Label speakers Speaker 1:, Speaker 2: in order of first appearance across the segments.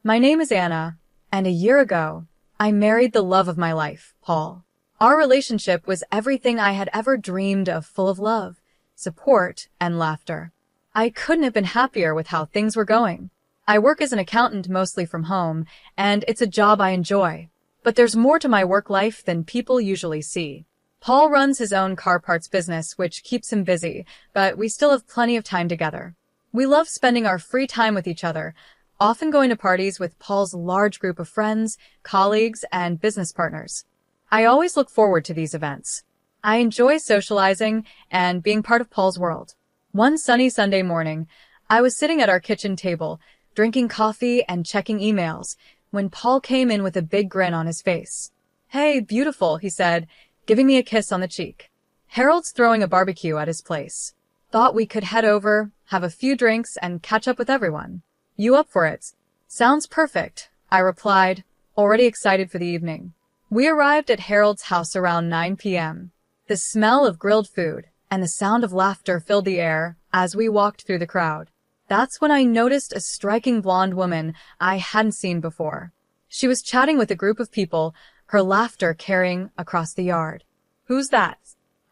Speaker 1: My name is Anna, and a year ago, I married the love of my life, Paul. Our relationship was everything I had ever dreamed of, full of love, support, and laughter. I couldn't have been happier with how things were going. I work as an accountant mostly from home, and it's a job I enjoy. But there's more to my work life than people usually see. Paul runs his own car parts business, which keeps him busy, but we still have plenty of time together. We love spending our free time with each other, often going to parties with Paul's large group of friends, colleagues, and business partners. I always look forward to these events. I enjoy socializing and being part of Paul's world. One sunny Sunday morning, I was sitting at our kitchen table, drinking coffee and checking emails, when Paul came in with a big grin on his face. "Hey, beautiful," he said, giving me a kiss on the cheek. "Harold's throwing a barbecue at his place. Thought we could head over, have a few drinks, and catch up with everyone. You up for it?" "Sounds perfect," I replied, already excited for the evening. We arrived at Harold's house around 9 p.m. The smell of grilled food and the sound of laughter filled the air as we walked through the crowd. That's when I noticed a striking blonde woman I hadn't seen before. She was chatting with a group of people, her laughter carrying across the yard. "Who's that?"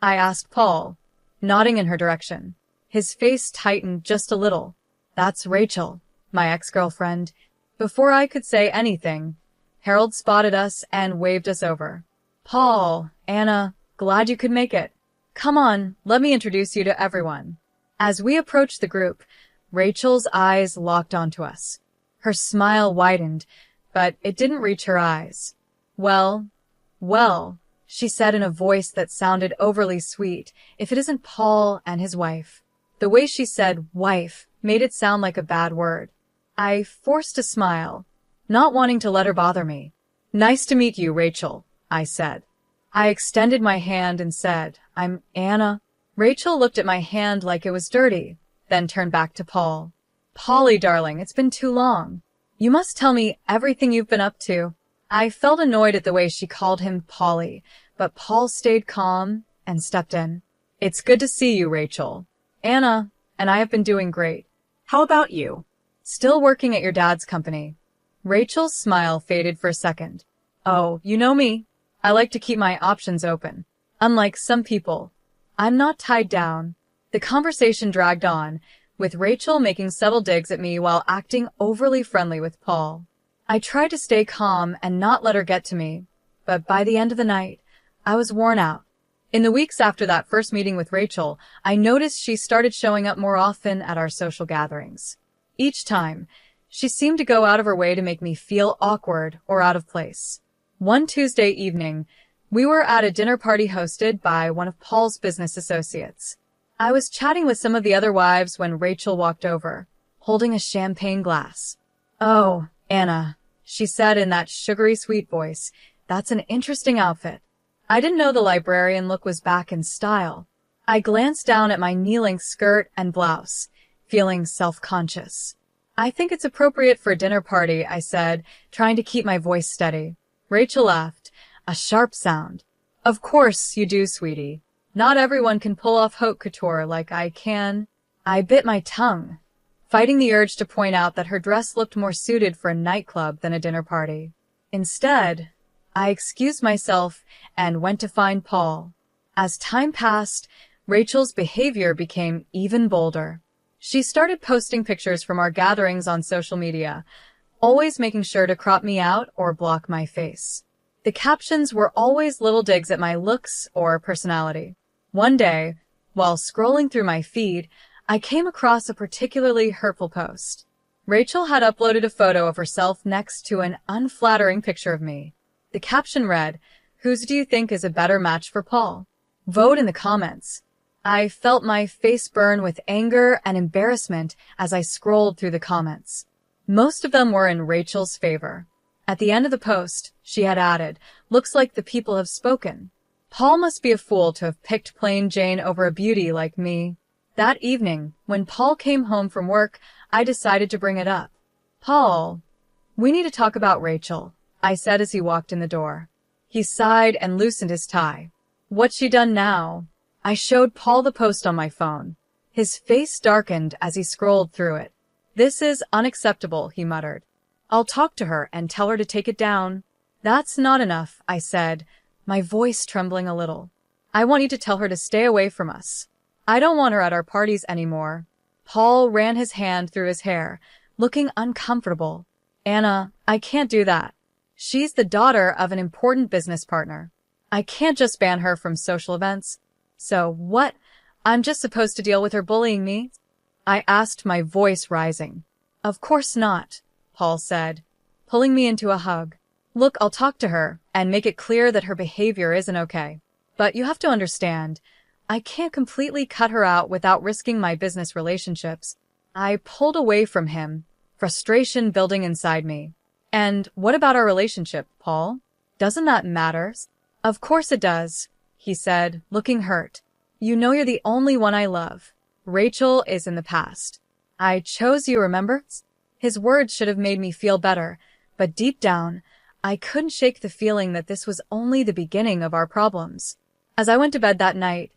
Speaker 1: I asked Paul, nodding in her direction. His face tightened just a little. "That's Rachel, my ex-girlfriend." Before I could say anything, Harold spotted us and waved us over. "Paul, Anna, glad you could make it. Come on, let me introduce you to everyone." As we approached the group, Rachel's eyes locked onto us. Her smile widened, but it didn't reach her eyes. Well, she said in a voice that sounded overly sweet, "if it isn't Paul and his wife." The way she said wife made it sound like a bad word. I forced a smile, not wanting to let her bother me. "Nice to meet you, Rachel," I said. I extended my hand and said, "I'm Anna." Rachel looked at my hand like it was dirty, then turned back to Paul. "Polly, darling, it's been too long. You must tell me everything you've been up to." I felt annoyed at the way she called him Polly, but Paul stayed calm and stepped in. "It's good to see you, Rachel. Anna and I have been doing great. How about you? Still working at your dad's company?" Rachel's smile faded for a second. "Oh, you know me. I like to keep my options open. Unlike some people, I'm not tied down." The conversation dragged on, with Rachel making subtle digs at me while acting overly friendly with Paul. I tried to stay calm and not let her get to me, but by the end of the night, I was worn out. In the weeks after that first meeting with Rachel, I noticed she started showing up more often at our social gatherings. Each time, she seemed to go out of her way to make me feel awkward or out of place. One Tuesday evening, we were at a dinner party hosted by one of Paul's business associates. I was chatting with some of the other wives when Rachel walked over, holding a champagne glass. "Oh, Anna," she said in that sugary sweet voice, "that's an interesting outfit." I didn't know the librarian look was back in style. I glanced down at my knee-length skirt and blouse, feeling self-conscious. "I think it's appropriate for a dinner party," I said, trying to keep my voice steady. Rachel laughed, a sharp sound. "Of course you do, sweetie. Not everyone can pull off haute couture like I can." I bit my tongue, fighting the urge to point out that her dress looked more suited for a nightclub than a dinner party. Instead, I excused myself and went to find Paul. As time passed, Rachel's behavior became even bolder. She started posting pictures from our gatherings on social media, always making sure to crop me out or block my face. The captions were always little digs at my looks or personality. One day, while scrolling through my feed, I came across a particularly hurtful post. Rachel had uploaded a photo of herself next to an unflattering picture of me. The caption read, "Whose do you think is a better match for Paul? Vote in the comments." I felt my face burn with anger and embarrassment as I scrolled through the comments. Most of them were in Rachel's favor. At the end of the post, she had added, "Looks like the people have spoken. Paul must be a fool to have picked plain Jane over a beauty like me." That evening, when Paul came home from work, I decided to bring it up. "Paul, we need to talk about Rachel," I said as he walked in the door. He sighed and loosened his tie. "What's she done now?" I showed Paul the post on my phone. His face darkened as he scrolled through it. "This is unacceptable," he muttered. I'll talk to her and tell her to take it down. That's not enough, I said, my voice trembling a little. I want you to tell her to stay away from us. I don't want her at our parties anymore. Paul ran his hand through his hair, looking uncomfortable. Anna, I can't do that. She's the daughter of an important business partner. I can't just ban her from social events. So what? I'm just supposed to deal with her bullying me? I asked, my voice rising. Of course not, Paul said, pulling me into a hug. Look, I'll talk to her and make it clear that her behavior isn't okay. But you have to understand, I can't completely cut her out without risking my business relationships. I pulled away from him, frustration building inside me. And what about our relationship, Paul? Doesn't that matter? Of course it does, he said, looking hurt. You know you're the only one I love. Rachel is in the past. I chose you, remember? His words should have made me feel better, but deep down, I couldn't shake the feeling that this was only the beginning of our problems. As I went to bed that night,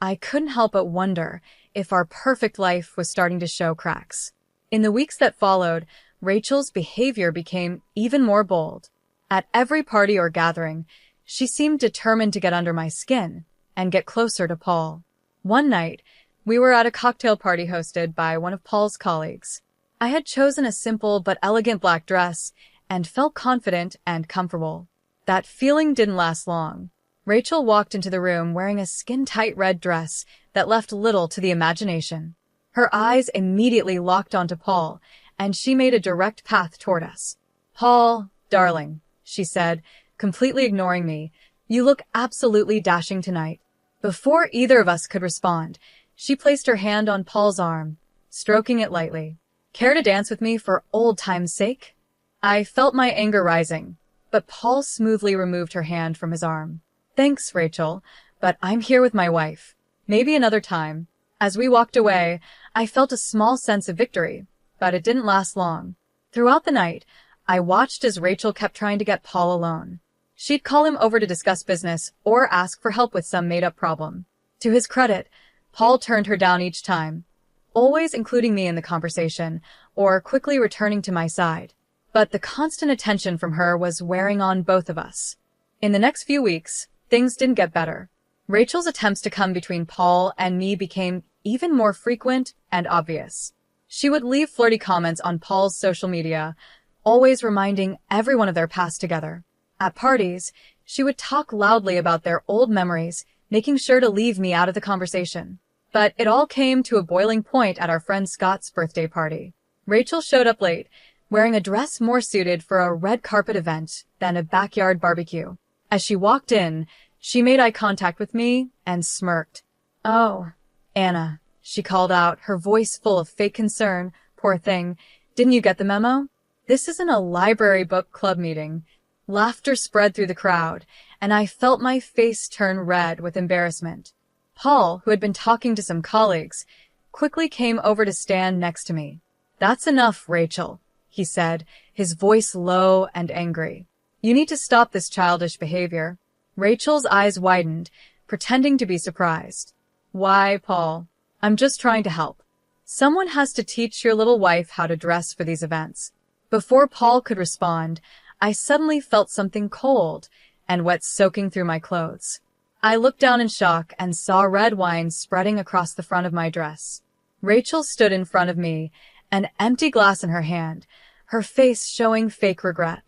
Speaker 1: I couldn't help but wonder if our perfect life was starting to show cracks. In the weeks that followed, Rachel's behavior became even more bold. At every party or gathering, she seemed determined to get under my skin and get closer to Paul. One night, we were at a cocktail party hosted by one of Paul's colleagues. I had chosen a simple but elegant black dress and felt confident and comfortable. That feeling didn't last long. Rachel walked into the room wearing a skin-tight red dress that left little to the imagination. Her eyes immediately locked onto Paul, and she made a direct path toward us. Paul, darling, she said, completely ignoring me, you look absolutely dashing tonight. Before either of us could respond, she placed her hand on Paul's arm, stroking it lightly. Care to dance with me for old time's sake? I felt my anger rising, but Paul smoothly removed her hand from his arm. Thanks, Rachel, but I'm here with my wife. Maybe another time. As we walked away, I felt a small sense of victory, but it didn't last long. Throughout the night, I watched as Rachel kept trying to get Paul alone. She'd call him over to discuss business or ask for help with some made-up problem. To his credit, Paul turned her down each time, always including me in the conversation or quickly returning to my side. But the constant attention from her was wearing on both of us. In the next few weeks, things didn't get better. Rachel's attempts to come between Paul and me became even more frequent and obvious. She would leave flirty comments on Paul's social media, always reminding everyone of their past together. At parties, she would talk loudly about their old memories, making sure to leave me out of the conversation. But it all came to a boiling point at our friend Scott's birthday party. Rachel showed up late, wearing a dress more suited for a red carpet event than a backyard barbecue. As she walked in, she made eye contact with me and smirked. Oh, Anna, she called out, her voice full of fake concern. Poor thing. Didn't you get the memo? This isn't a library book club meeting. Laughter spread through the crowd, and I felt my face turn red with embarrassment. Paul, who had been talking to some colleagues, quickly came over to stand next to me. That's enough, Rachel, he said, his voice low and angry. You need to stop this childish behavior. Rachel's eyes widened, pretending to be surprised. Why, Paul? I'm just trying to help. Someone has to teach your little wife how to dress for these events. Before Paul could respond, I suddenly felt something cold and wet soaking through my clothes. I looked down in shock and saw red wine spreading across the front of my dress. Rachel stood in front of me, an empty glass in her hand, her face showing fake regret.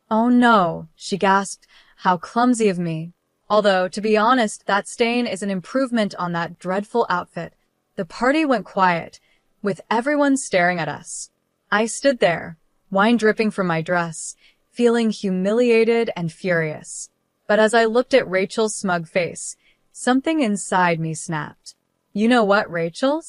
Speaker 1: Oh no, she gasped. How clumsy of me. Although, to be honest, that stain is an improvement on that dreadful outfit. The party went quiet, with everyone staring at us. I stood there, wine dripping from my dress, feeling humiliated and furious. But as I looked at Rachel's smug face, something inside me snapped. You know what, Rachel?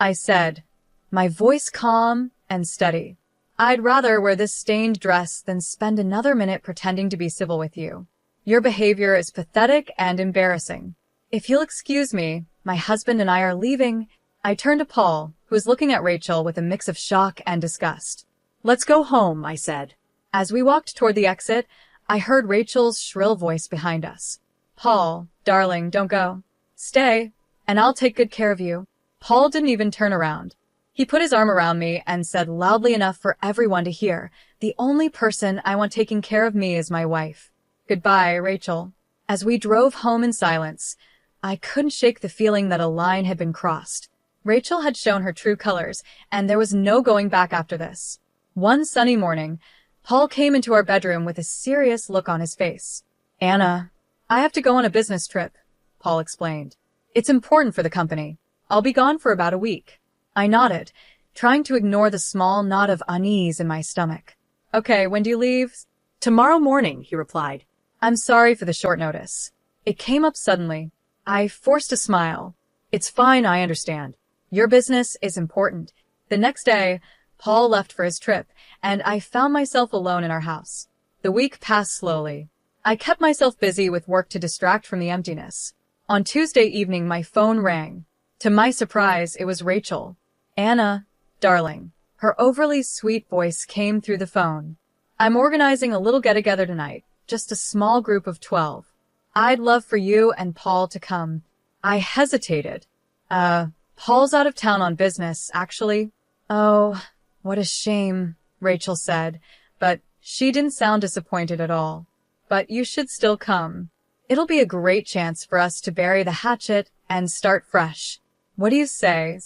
Speaker 1: I said, my voice calm and steady. I'd rather wear this stained dress than spend another minute pretending to be civil with you. Your behavior is pathetic and embarrassing. If you'll excuse me, my husband and I are leaving. I turned to Paul, who was looking at Rachel with a mix of shock and disgust. Let's go home, I said. As we walked toward the exit, I heard Rachel's shrill voice behind us. Paul, darling, don't go. Stay, and I'll take good care of you. Paul didn't even turn around. He put his arm around me and said loudly enough for everyone to hear, The only person I want taking care of me is my wife. Goodbye, Rachel. As we drove home in silence, I couldn't shake the feeling that a line had been crossed. Rachel had shown her true colors, and there was no going back after this. One sunny morning, Paul came into our bedroom with a serious look on his face. Anna, I have to go on a business trip, Paul explained. It's important for the company. I'll be gone for about a week. I nodded, trying to ignore the small knot of unease in my stomach. Okay, when do you leave?
Speaker 2: Tomorrow morning, he replied.
Speaker 1: I'm sorry for the short notice. It came up suddenly. I forced a smile. It's fine, I understand. Your business is important. The next day, Paul left for his trip, and I found myself alone in our house. The week passed slowly. I kept myself busy with work to distract from the emptiness. On Tuesday evening, my phone rang. To my surprise, it was Rachel. Anna, darling. Her overly sweet voice came through the phone. I'm organizing a little get-together tonight, just a small group of 12. I'd love for you and Paul to come. I hesitated. Paul's out of town on business, actually. Oh, what a shame, Rachel said, but she didn't sound disappointed at all. But you should still come. It'll be a great chance for us to bury the hatchet and start fresh. What do you say?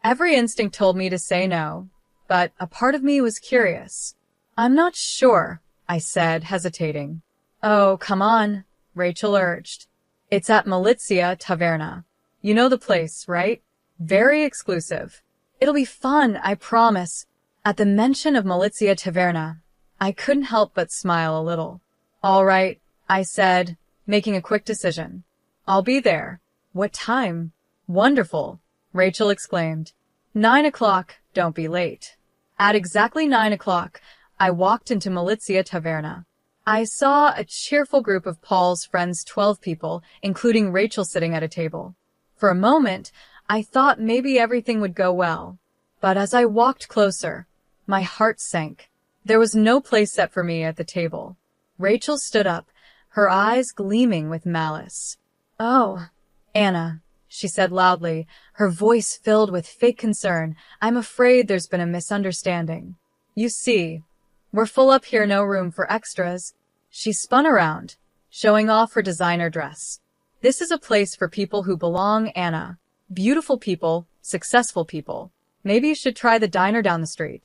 Speaker 1: Every instinct told me to say no, but a part of me was curious. I'm not sure, I said, hesitating. Oh, come on, Rachel urged. It's at Malizia Taverna. You know the place, right? Very exclusive. It'll be fun, I promise. At the mention of Malizia Taverna, I couldn't help but smile a little. All right, I said, making a quick decision. I'll be there. What time? Wonderful, Rachel exclaimed. 9 o'clock, don't be late. At exactly 9 o'clock, I walked into Malizia Taverna. I saw a cheerful group of Paul's friends, 12 people, including Rachel sitting at a table. For a moment, I thought maybe everything would go well. But as I walked closer, my heart sank. There was no place set for me at the table. Rachel stood up, her eyes gleaming with malice. Oh, Anna, she said loudly, her voice filled with fake concern. I'm afraid there's been a misunderstanding. You see, we're full up here, no room for extras. She spun around, showing off her designer dress. This is a place for people who belong, Anna. Beautiful people, successful people. Maybe you should try the diner down the street.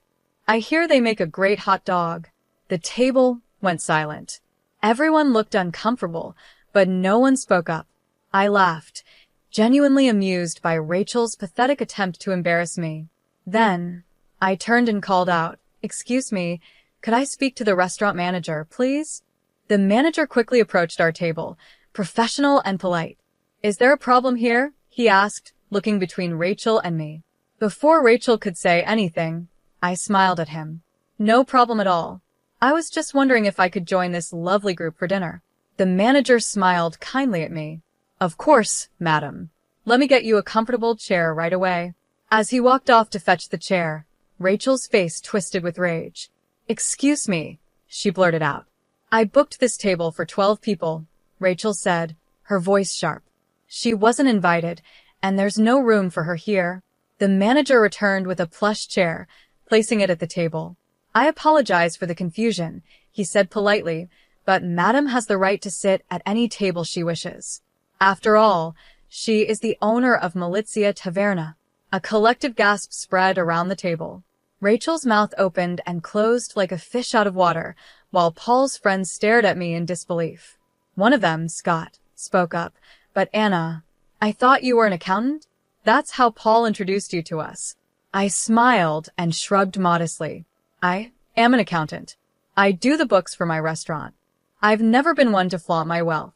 Speaker 1: I hear they make a great hot dog. The table went silent. Everyone looked uncomfortable, but no one spoke up. I laughed, genuinely amused by Rachel's pathetic attempt to embarrass me. Then, I turned and called out, "Excuse me, could I speak to the restaurant manager, please?" The manager quickly approached our table, professional and polite. "Is there a problem here?" he asked, looking between Rachel and me. Before Rachel could say anything, I smiled at him. "No problem at all. I was just wondering if I could join this lovely group for dinner." The manager smiled kindly at me. "Of course, madam. Let me get you a comfortable chair right away." As he walked off to fetch the chair, Rachel's face twisted with rage. "Excuse me," she blurted out. "I booked this table for 12 people," Rachel said, her voice sharp. "She wasn't invited, and there's no room for her here." The manager returned with a plush chair, placing it at the table. "I apologize for the confusion," he said politely, "but Madam has the right to sit at any table she wishes. After all, she is the owner of Malizia Taverna." A collective gasp spread around the table. Rachel's mouth opened and closed like a fish out of water, while Paul's friends stared at me in disbelief. One of them, Scott, spoke up, "But Anna, I thought you were an accountant? That's how Paul introduced you to us." I smiled and shrugged modestly. "I am an accountant. I do the books for my restaurant. I've never been one to flaunt my wealth.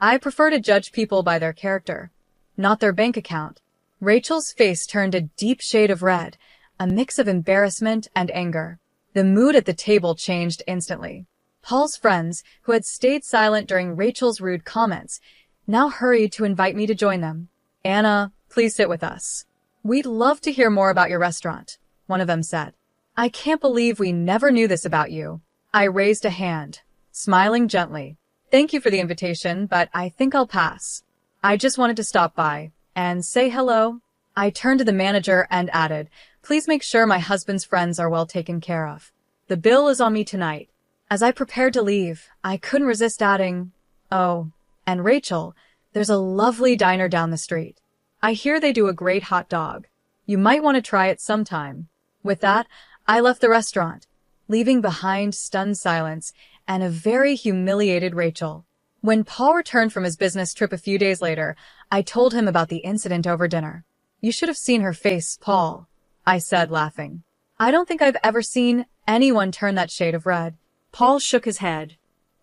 Speaker 1: I prefer to judge people by their character, not their bank account." Rachel's face turned a deep shade of red, a mix of embarrassment and anger. The mood at the table changed instantly. Paul's friends, who had stayed silent during Rachel's rude comments, now hurried to invite me to join them. "Anna, please sit with us. We'd love to hear more about your restaurant," one of them said. "I can't believe we never knew this about you." I raised a hand, smiling gently. "Thank you for the invitation, but I think I'll pass. I just wanted to stop by and say hello." I turned to the manager and added, "Please make sure my husband's friends are well taken care of. The bill is on me tonight. As I prepared to leave, I couldn't resist adding, "Oh, and Rachel, there's a lovely diner down the street. I hear they do a great hot dog. You might want to try it sometime." With that, I left the restaurant, leaving behind stunned silence and a very humiliated Rachel. When Paul returned from his business trip a few days later, I told him about the incident over dinner. "You should have seen her face, Paul," I said, laughing. "I don't think I've ever seen anyone turn that shade of red."
Speaker 2: Paul shook his head,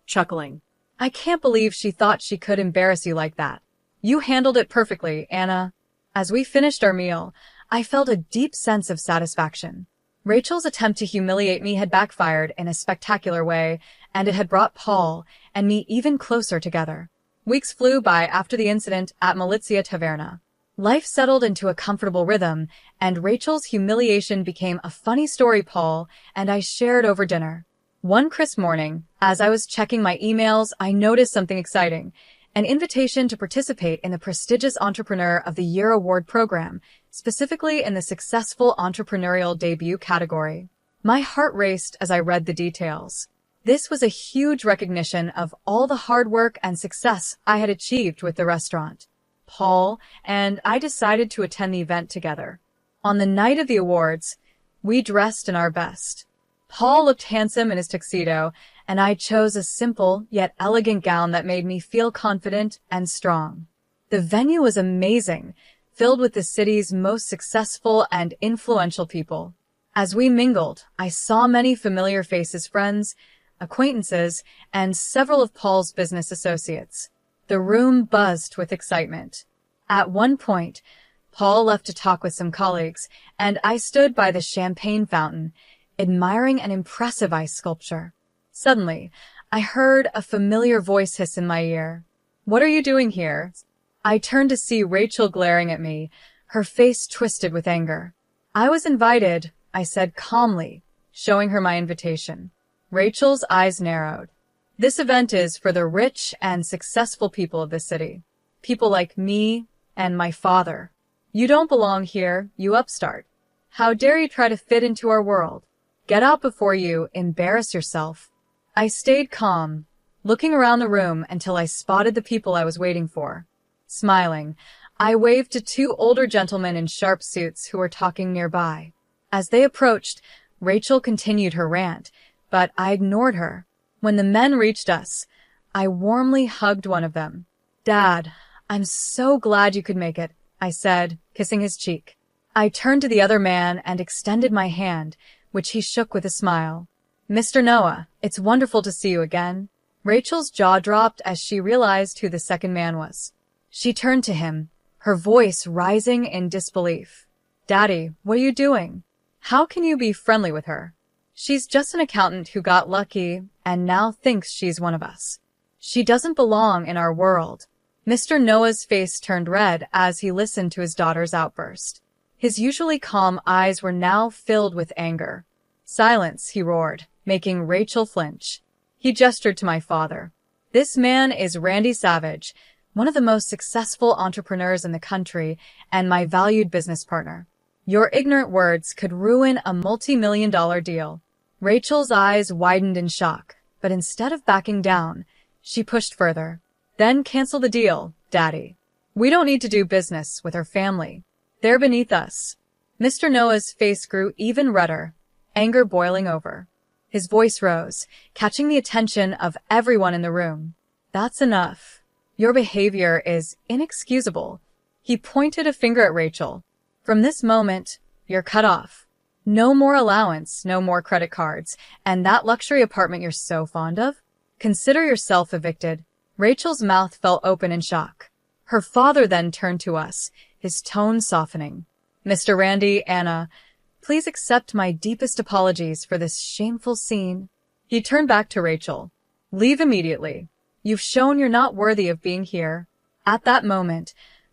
Speaker 2: chuckling.
Speaker 1: "I can't believe she thought she could embarrass you like that. You handled it perfectly, Anna." As we finished our meal, I felt a deep sense of satisfaction. Rachel's attempt to humiliate me had backfired in a spectacular way, and it had brought Paul and me even closer together. Weeks flew by after the incident at Malizia Taverna. Life settled into a comfortable rhythm, and Rachel's humiliation became a funny story Paul and I shared over dinner. One crisp morning, as I was checking my emails, I noticed something exciting: an invitation to participate in the prestigious Entrepreneur of the Year award program, specifically in the Successful Entrepreneurial Debut category. My heart raced as I read the details. This was a huge recognition of all the hard work and success I had achieved with the restaurant. Paul and I decided to attend the event together. On the night of the awards, we dressed in our best. Paul looked handsome in his tuxedo, and I chose a simple yet elegant gown that made me feel confident and strong. The venue was amazing, filled with the city's most successful and influential people. As we mingled, I saw many familiar faces, friends, acquaintances, and several of Paul's business associates. The room buzzed with excitement. At one point, Paul left to talk with some colleagues, and I stood by the champagne fountain, admiring an impressive ice sculpture. Suddenly, I heard a familiar voice hiss in my ear. "What are you doing here?" I turned to see Rachel glaring at me, her face twisted with anger. "I was invited," I said calmly, showing her my invitation. Rachel's eyes narrowed. "This event is for the rich and successful people of the city. People like me and my father. You don't belong here, you upstart. How dare you try to fit into our world? Get out before you embarrass yourself." I stayed calm, looking around the room until I spotted the people I was waiting for. Smiling, I waved to two older gentlemen in sharp suits who were talking nearby. As they approached, Rachel continued her rant, but I ignored her. When the men reached us, I warmly hugged one of them. "Dad, I'm so glad you could make it," I said, kissing his cheek. I turned to the other man and extended my hand, which he shook with a smile. "Mr. Noah, it's wonderful to see you again." Rachel's jaw dropped as she realized who the second man was. She turned to him, her voice rising in disbelief. "Daddy, what are you doing? How can you be friendly with her? She's just an accountant who got lucky and now thinks she's one of us. She doesn't belong in our world." Mr. Noah's face turned red as he listened to his daughter's outburst. His usually calm eyes were now filled with anger. "Silence," he roared, making Rachel flinch. He gestured to my father. "This man is Randy Savage, one of the most successful entrepreneurs in the country and my valued business partner. Your ignorant words could ruin a multi-million-dollar deal." Rachel's eyes widened in shock, but instead of backing down, she pushed further. "Then cancel the deal, Daddy. We don't need to do business with her family. They're beneath us." Mr. Noah's face grew even redder, anger boiling over. His voice rose, catching the attention of everyone in the room. "That's enough. Your behavior is inexcusable." He pointed a finger at Rachel. "From this moment, you're cut off. No more allowance, no more credit cards, and that luxury apartment you're so fond of? Consider yourself evicted." Rachel's mouth fell open in shock. Her father then turned to us, his tone softening. "Mr. Randy, Anna, please accept my deepest apologies for this shameful scene." He turned back to Rachel. "Leave immediately. You've shown you're not worthy of being here." At that moment,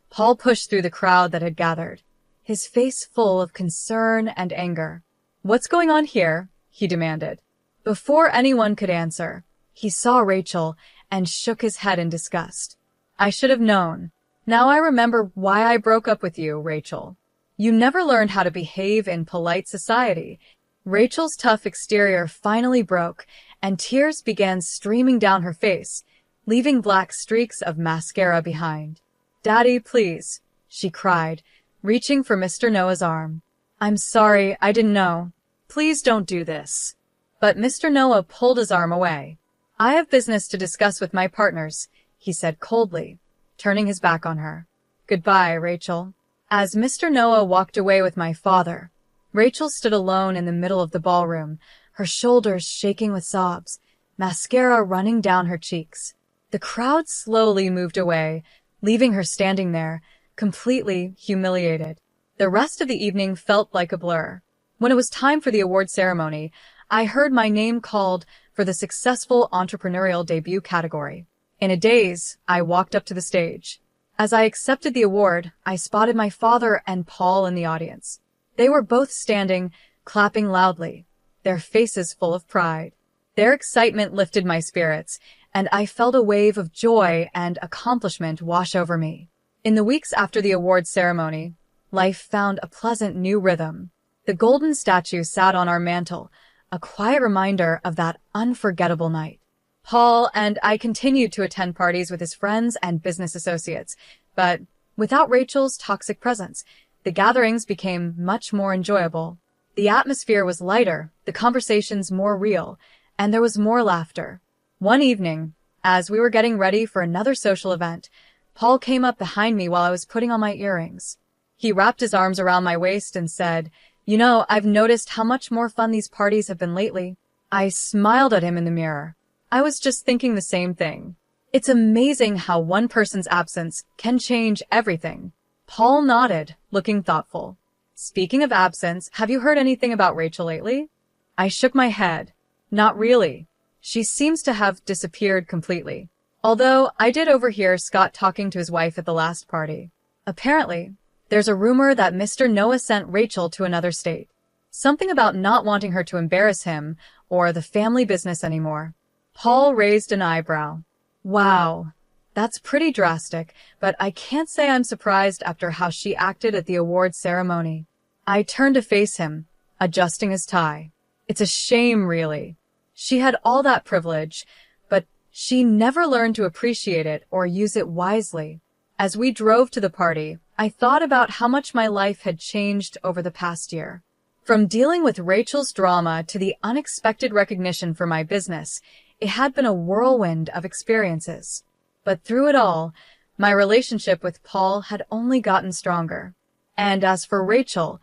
Speaker 1: Paul pushed through the crowd that had gathered, his face full of concern and anger. "What's going on here?" he demanded. Before anyone could answer, he saw Rachel and shook his head in disgust. "I should have known. Now I remember why I broke up with you, Rachel. You never learned how to behave in polite society. Rachel's tough exterior finally broke, and tears began streaming down her face, leaving black streaks of mascara behind. "Daddy, please," she cried, reaching for Mr. Noah's arm. "I'm sorry, I didn't know. Please don't do this." But Mr. Noah pulled his arm away. "I have business to discuss with my partners," he said coldly, turning his back on her. "Goodbye, Rachel." As Mr. Noah walked away with my father, Rachel stood alone in the middle of the ballroom, her shoulders shaking with sobs, mascara running down her cheeks. The crowd slowly moved away, leaving her standing there, completely humiliated. The rest of the evening felt like a blur. When it was time for the award ceremony, I heard my name called for the Successful Entrepreneurial Debut category. In a daze, I walked up to the stage. As I accepted the award, I spotted my father and Paul in the audience. They were both standing, clapping loudly, their faces full of pride. Their excitement lifted my spirits, and I felt a wave of joy and accomplishment wash over me. In the weeks after the awards ceremony, life found a pleasant new rhythm. The golden statue sat on our mantel, a quiet reminder of that unforgettable night. Paul and I continued to attend parties with his friends and business associates, but without Rachel's toxic presence, the gatherings became much more enjoyable. The atmosphere was lighter, the conversations more real, and there was more laughter. One evening, as we were getting ready for another social event, Paul came up behind me while I was putting on my earrings. He wrapped his arms around my waist and said, "You know, I've noticed how much more fun these parties have been lately." I smiled at him in the mirror. I was just thinking the same thing. It's amazing how one person's absence can change everything. Paul nodded, looking thoughtful. "Speaking of absence, have you heard anything about Rachel lately?" I shook my head. "Not really. She seems to have disappeared completely. Although I did overhear Scott talking to his wife at the last party. Apparently, there's a rumor that Mr. Noah sent Rachel to another state. Something about not wanting her to embarrass him or the family business anymore." Paul raised an eyebrow. "Wow, that's pretty drastic, but I can't say I'm surprised after how she acted at the awards ceremony." I turned to face him, adjusting his tie. "It's a shame, really. She had all that privilege, but she never learned to appreciate it or use it wisely." As we drove to the party, I thought about how much my life had changed over the past year. From dealing with Rachel's drama to the unexpected recognition for my business, it had been a whirlwind of experiences. But through it all, my relationship with Paul had only gotten stronger. And as for Rachel,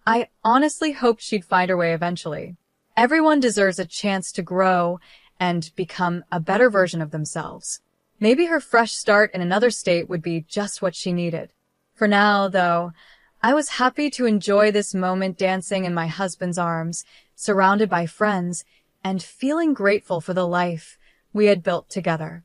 Speaker 1: I honestly hoped she'd find her way eventually. Everyone deserves a chance to grow and become a better version of themselves. Maybe her fresh start in another state would be just what she needed. For now, though, I was happy to enjoy this moment dancing in my husband's arms, surrounded by friends, and feeling grateful for the life we had built together.